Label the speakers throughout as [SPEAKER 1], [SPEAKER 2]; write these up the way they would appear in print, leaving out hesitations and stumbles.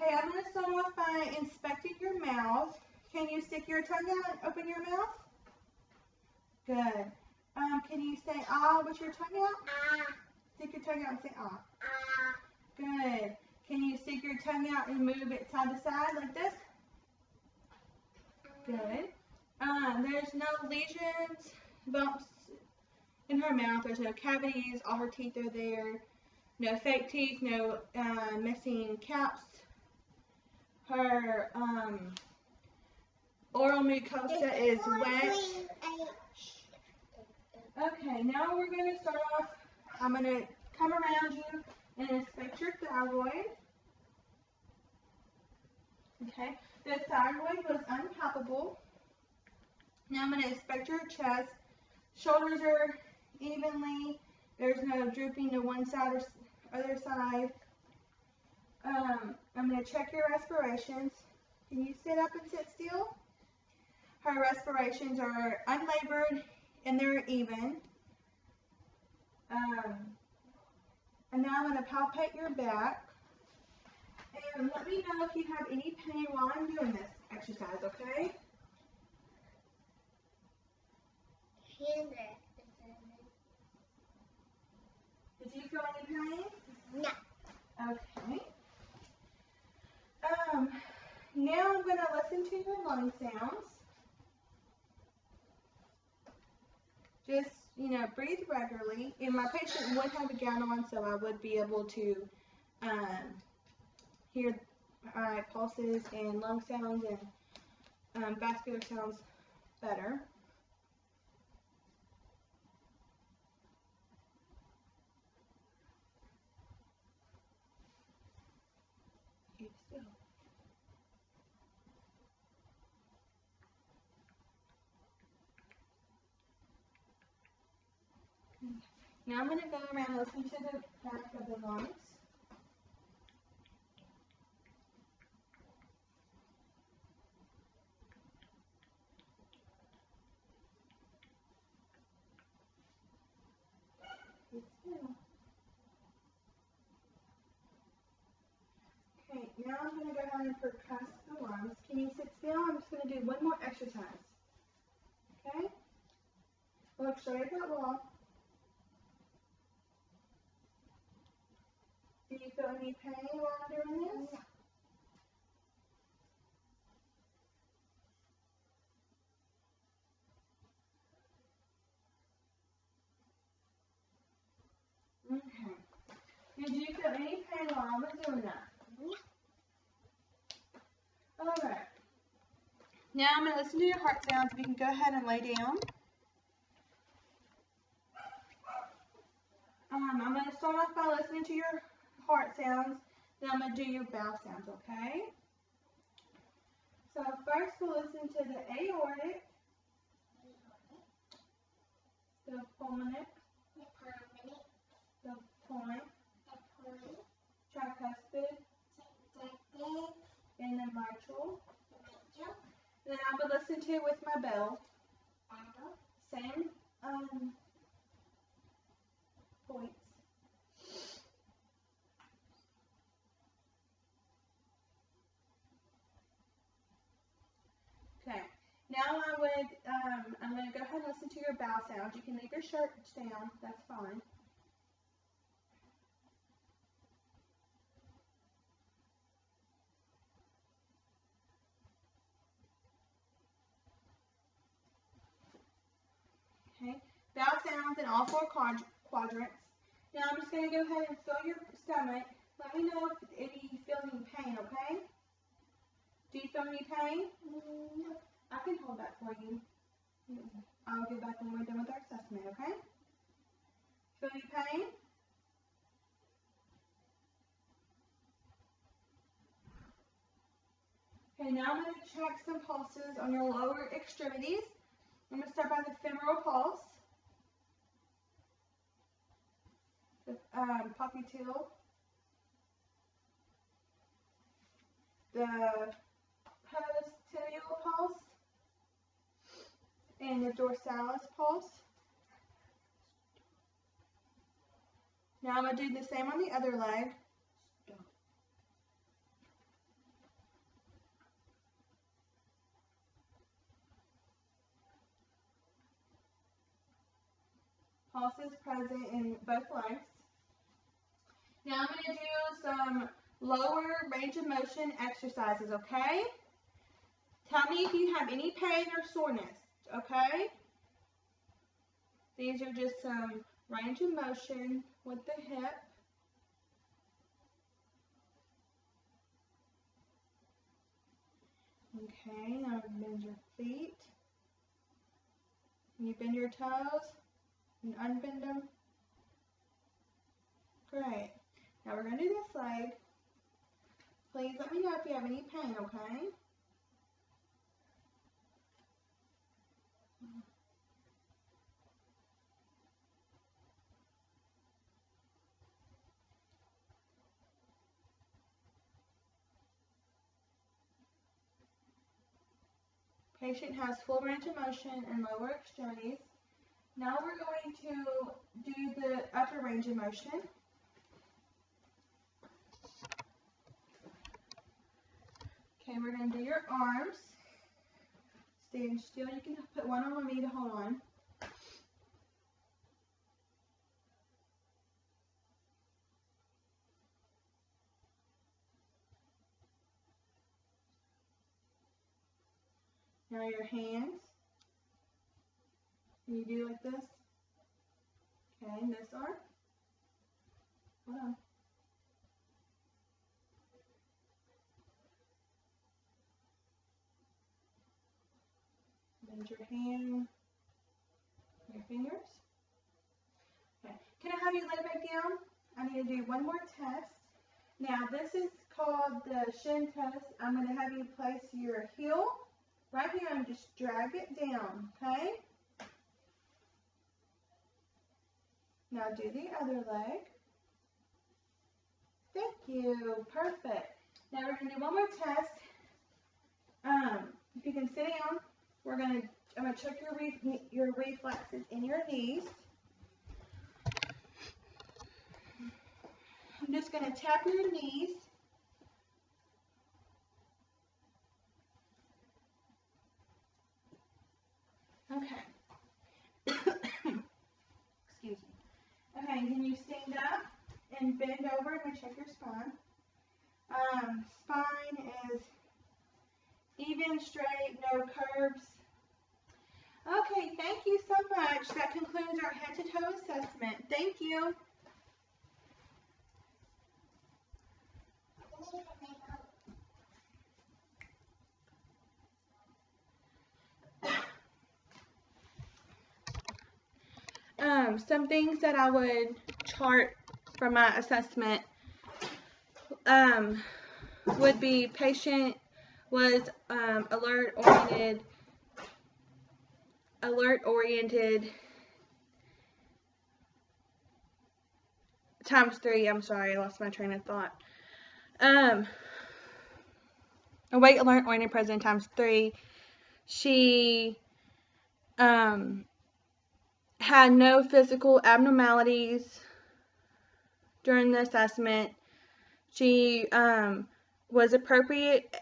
[SPEAKER 1] Okay, I'm going to start off by inspecting your mouth. Can you stick your tongue out and open your mouth? Good. Can you say ah with your tongue out?
[SPEAKER 2] Ah.
[SPEAKER 1] Stick your tongue out and say ah.
[SPEAKER 2] Ah.
[SPEAKER 1] Good. Can you stick your tongue out and move it side to side like this? Good. There's no lesions, bumps in her mouth. There's no cavities. All her teeth are there. No fake teeth. No missing caps. Her oral mucosa is wet. Okay, now we're going to start off. I'm going to come around you and inspect your thyroid. Okay, the thyroid was unpalpable. Now I'm going to inspect your chest. Shoulders are evenly. There's no drooping to one side or other side. I'm going to check your respirations. Can you sit up and sit still? Her respirations are unlabored and they're even. And now I'm going to palpate your back. And let me know if you have any pain while I'm doing this exercise, okay? Did you feel any pain?
[SPEAKER 2] No.
[SPEAKER 1] Okay. Now I'm going to listen to your lung sounds. Just, breathe regularly. And my patient would have a gown on, so I would be able to hear pulses and lung sounds and vascular sounds better. Keep still. Now I'm going to go around and listen to the back of the lungs. Okay, now I'm going to go ahead and percuss the lungs. Can you sit still? I'm just going to do one more exercise. Okay? Look straight at that wall. Do you feel any pain while I'm doing this? No. Okay. Did you feel any pain while I was doing that? Yeah. Alright. Now I'm going to listen to your heart sounds. You can go ahead and lay down. I'm going to start off by listening to your heart sounds. Then I'm going to do your bowel sounds, okay? So first we'll listen to the aortic, the pulmonic, the point, tricuspid, and the mitral. Then I'm going to listen to it with my bell. Same points. Okay. Now I'm going to go ahead and listen to your bowel sounds. You can leave your shirts down. That's fine. Okay. Bowel sounds in all four quadrants. Now I'm just going to go ahead and feel your stomach. Let me know if you feel any pain, okay? Do you feel any pain? No. I can hold that for you. I'll get back when we're done with our assessment, okay? Feel any pain? Okay, now I'm going to check some pulses on your lower extremities. I'm going to start by the femoral pulse, the popliteal, the post-tibial pulse, and the dorsalis pulse. Now I'm going to do the same on the other leg. pulses present in both legs. Now I'm going to do some lower range of motion exercises, okay? Tell me if you have any pain or soreness, okay? These are just some range of motion with the hip. Okay, now bend your feet. Can you bend your toes and unbend them? Great. Now we're going to do this leg. Please let me know if you have any pain, okay? Patient has full range of motion in lower extremities. Now we're going to do the upper range of motion. Okay, we're going to do your arms. Stand still. You can put one on me to hold on. Now your hands. Can you do like this? Okay, and this arm. Hold on. Bend your hand, your fingers. Okay, can I have you lay back down? I need to do one more test. Now this is called the shin test. I'm going to have you place your heel right here and just drag it down, okay? Now do the other leg. Thank you. Perfect. Now we're going to do one more test. If you can sit down, I'm going to check your reflexes in your knees. I'm just going to tap your knees. Okay. Excuse me. Okay, can you stand up and bend over and check your spine? Spine is even, straight, no curves. Okay, thank you so much. That concludes our head-to-toe assessment. Thank you. Some things that I would chart for my assessment would be patient was alert oriented times 3. I'm sorry, I lost my train of thought. Awake, alert, oriented, present times 3. She had no physical abnormalities during the assessment. She was appropriate.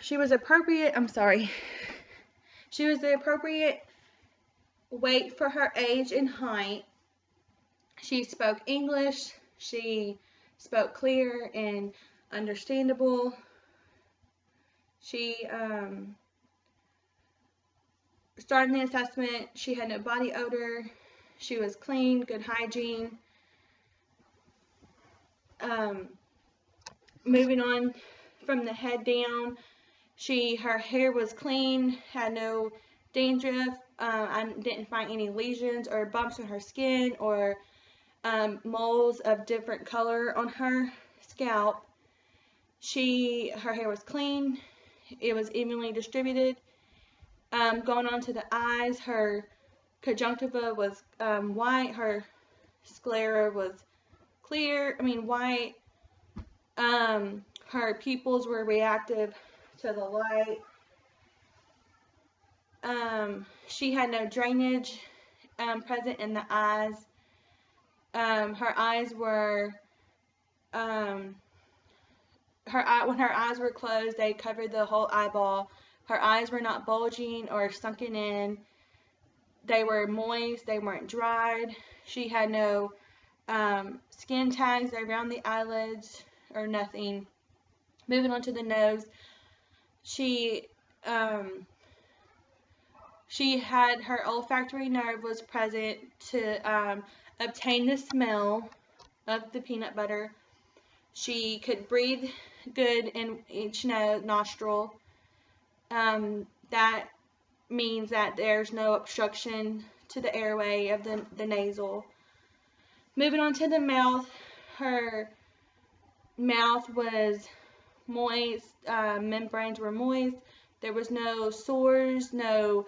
[SPEAKER 1] She was appropriate. I'm sorry. She was the appropriate weight for her age and height. She spoke English. She spoke clear and understandable. She starting the assessment. She had no body odor. She was clean, good hygiene. Moving on from the head down, her hair was clean, had no dandruff. I didn't find any lesions or bumps on her skin or moles of different color on her scalp. Her hair was clean. It was evenly distributed. Going on to the eyes, her conjunctiva was white. Her sclera was white. Her pupils were reactive to the light. She had no drainage present in the eyes. Her eyes were when her eyes were closed, they covered the whole eyeball. Her eyes were not bulging or sunken in. They were moist. They weren't dried. She had no skin tags around the eyelids or nothing. Moving on to the nose, she had her olfactory nerve was present to obtain the smell of the peanut butter. She could breathe good in each nostril. That means that there's no obstruction to the airway of the nasal. Moving on to the mouth, her mouth was moist, membranes were moist. There was no sores, no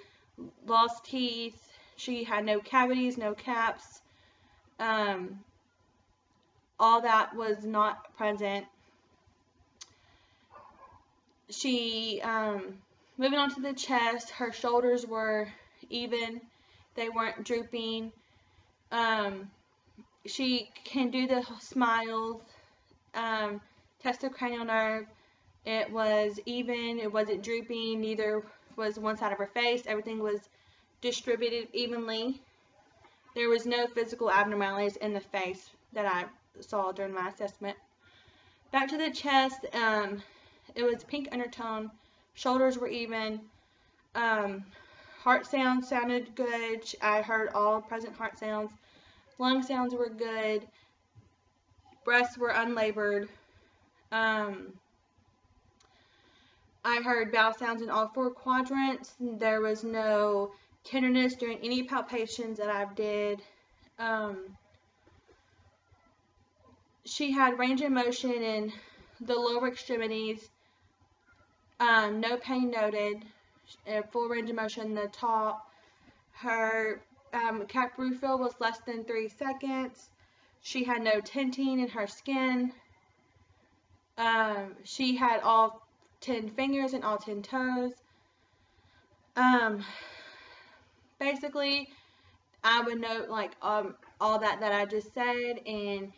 [SPEAKER 1] lost teeth. She had no cavities, no caps. All that was not present. She, moving on to the chest, her shoulders were even. They weren't drooping. She can do the smiles. Test the cranial nerve. It was even. It wasn't drooping. Neither was one side of her face. Everything was distributed evenly. There was no physical abnormalities in the face that I saw during my assessment. Back to the chest. It was pink undertone. Shoulders were even. Heart sounds sounded good. I heard all present heart sounds. Lung sounds were good. Breasts were unlabored. I heard bowel sounds in all 4 quadrants. There was no tenderness during any palpations that I did. She had range of motion in the lower extremities. No pain noted. Full range of motion in the top. Her cap refill was less than 3 seconds. She had no tinting in her skin. She had all 10 fingers and all 10 toes. Basically, I would note like all that I just said, and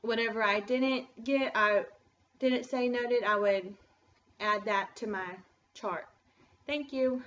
[SPEAKER 1] whatever I didn't say noted, I would add that to my chart. Thank you.